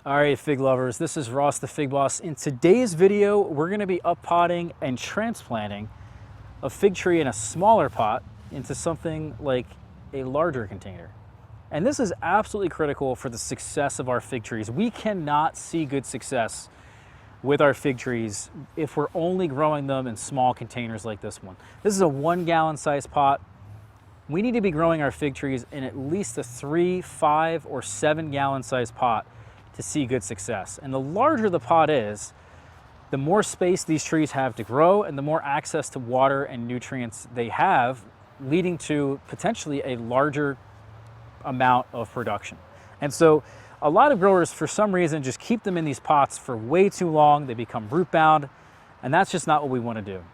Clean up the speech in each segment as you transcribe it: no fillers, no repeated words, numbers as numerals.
All right, fig lovers, this is Ross the Fig Boss. In today's video, we're gonna be uppotting and transplanting a fig tree in a smaller pot into something like a larger container. And this is absolutely critical for the success of our fig trees. We cannot see good success with our fig trees if we're only growing them in small containers like this one. This is a 1 gallon size pot. We need to be growing our fig trees in at least a 3, 5, or 7 gallon size pot to see good success. And the larger the pot is, the more space these trees have to grow and the more access to water and nutrients they have, leading to potentially a larger amount of production. And so a lot of growers, for some reason, just keep them in these pots for way too long. They become root bound, and that's just not what we want to do.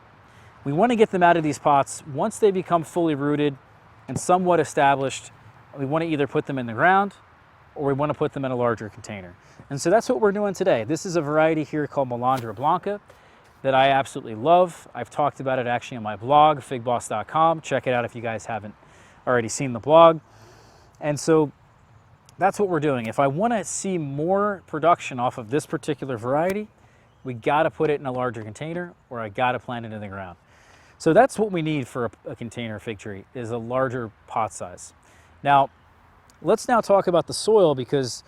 We want to get them out of these pots once they become fully rooted and somewhat established. We want to either put them in the ground or we want to put them in a larger container. And so that's what we're doing today. This is a variety here called Melandra Blanca that I absolutely love. I've talked about it actually on my blog, figboss.com. Check it out if you guys haven't already seen the blog. And so that's what we're doing. If I want to see more production off of this particular variety, we got to put it in a larger container or I got to plant it in the ground. So that's what we need for a container fig tree, is a larger pot size. Now, let's now talk about the soil, because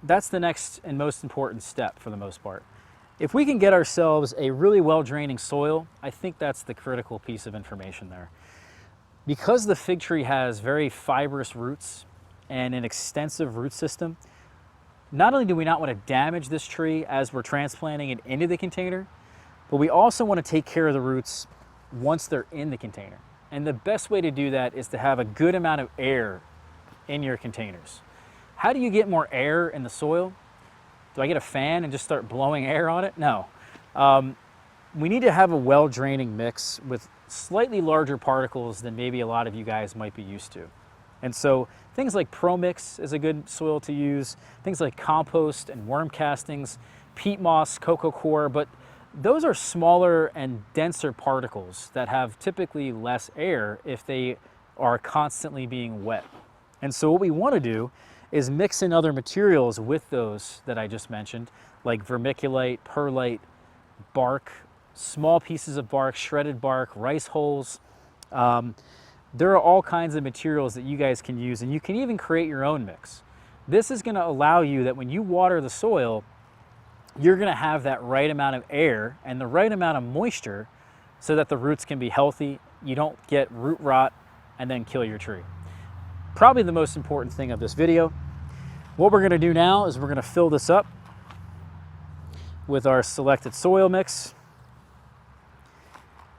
that's the next and most important step for the most part. If we can get ourselves a really well-draining soil, I think that's the critical piece of information there. Because the fig tree has very fibrous roots and an extensive root system, not only do we not want to damage this tree as we're transplanting it into the container, but we also want to take care of the roots once they're in the container. And the best way to do that is to have a good amount of air in your containers. How do you get more air in the soil? Do I get a fan and just start blowing air on it? No. We need to have a well-draining mix with slightly larger particles than maybe a lot of you guys might be used to. And so things like ProMix is a good soil to use, things like compost and worm castings, peat moss, cocoa coir, but those are smaller and denser particles that have typically less air if they are constantly being wet. And so what we want to do is mix in other materials with those that I just mentioned, like vermiculite, perlite, bark, small pieces of bark, shredded bark, rice hulls. There are all kinds of materials that you guys can use, and you can even create your own mix. This is going to allow you that when you water the soil, you're going to have that right amount of air and the right amount of moisture so that the roots can be healthy. You don't get root rot and then kill your tree. Probably the most important thing of this video. What we're going to do now is we're going to fill this up with our selected soil mix.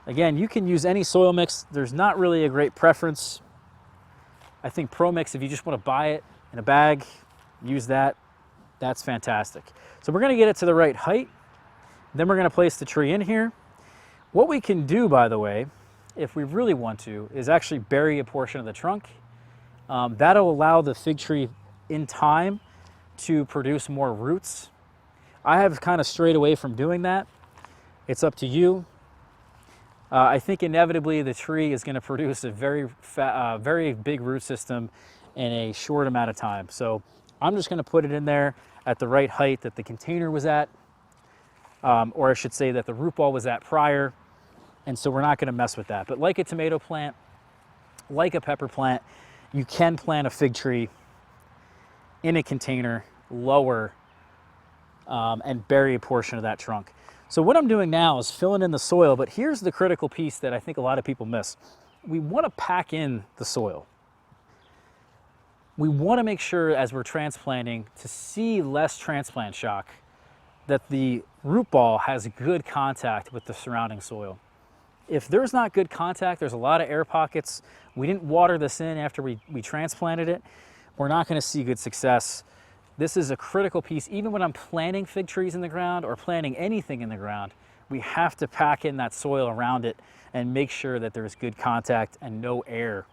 Again, you can use any soil mix. There's not really a great preference. I think ProMix, if you just want to buy it in a bag, use that. That's fantastic. So we're going to get it to the right height. Then we're going to place the tree in here. What we can do, by the way, if we really want to, is actually bury a portion of the trunk. That'll allow the fig tree in time to produce more roots. I have kind of strayed away from doing that. It's up to you. I think inevitably the tree is going to produce a very big root system in a short amount of time. So I'm just going to put it in there at the right height that the container was at, or I should say that the root ball was at prior. And so we're not going to mess with that. But like a tomato plant, like a pepper plant, you can plant a fig tree in a container lower and bury a portion of that trunk. So what I'm doing now is filling in the soil, but here's the critical piece that I think a lot of people miss. We want to pack in the soil. We want to make sure as we're transplanting to see less transplant shock, that the root ball has good contact with the surrounding soil. If there's not good contact, there's a lot of air pockets, we didn't water this in after we transplanted it, we're not going to see good success. This is a critical piece. Even when I'm planting fig trees in the ground or planting anything in the ground, we have to pack in that soil around it and make sure that there's good contact and no air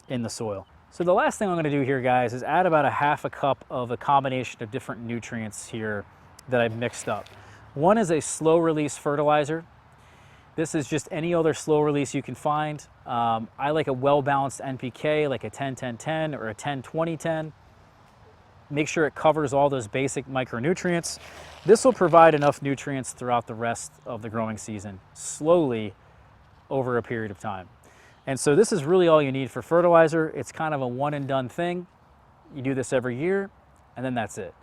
in the soil. So the last thing I'm going to do here, guys, is add about a half a cup of a combination of different nutrients here that I've mixed up. One is a slow release fertilizer. This is just any other slow release you can find. I like a well-balanced NPK, like a 10-10-10 or a 10-20-10. make sure it covers all those basic micronutrients. This will provide enough nutrients throughout the rest of the growing season, slowly over a period of time. And so this is really all you need for fertilizer. It's kind of a one and done thing. You do this every year, and then that's it.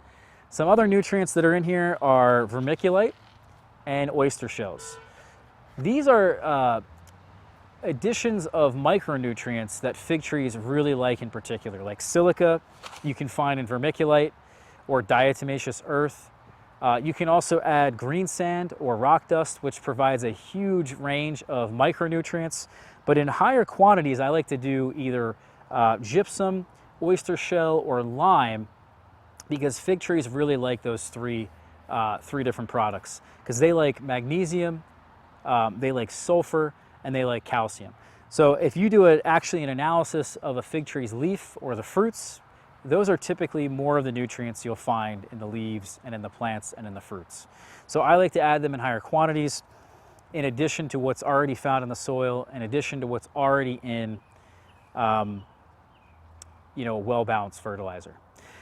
Some other nutrients that are in here are vermiculite and oyster shells. These are additions of micronutrients that fig trees really like in particular, like silica you can find in vermiculite or diatomaceous earth. You can also add green sand or rock dust, which provides a huge range of micronutrients. But in higher quantities, I like to do either gypsum, oyster shell, or lime, because fig trees really like those three different products, because they like magnesium, they like sulfur, and they like calcium. So if you do actually an analysis of a fig tree's leaf or the fruits, those are typically more of the nutrients you'll find in the leaves and in the plants and in the fruits. So I like to add them in higher quantities, in addition to what's already found in the soil, in addition to what's already in a well-balanced fertilizer.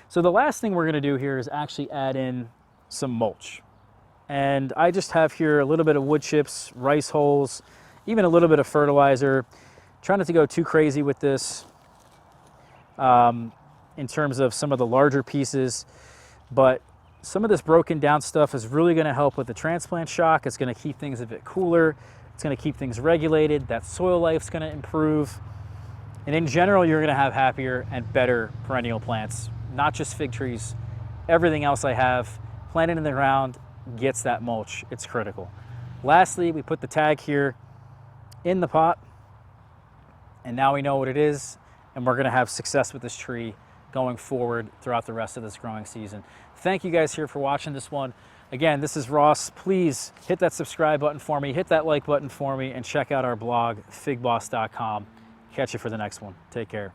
So the last thing we're going to do here is actually add in some mulch. And I just have here a little bit of wood chips, rice hulls, even a little bit of fertilizer. Try not to go too crazy with this in terms of some of the larger pieces, but some of this broken down stuff is really going to help with the transplant shock. It's going to keep things a bit cooler. It's going to keep things regulated. That soil life's going to improve. And in general, you're going to have happier and better perennial plants, not just fig trees. Everything else I have planted in the ground gets that mulch. It's critical. Lastly, we put the tag here in the pot, and now we know what it is, and we're going to have success with this tree going forward throughout the rest of this growing season. Thank you guys here for watching this one. Again, this is Ross. Please hit that subscribe button for me, hit that like button for me, and check out our blog, figboss.com. Catch you for the next one. Take care.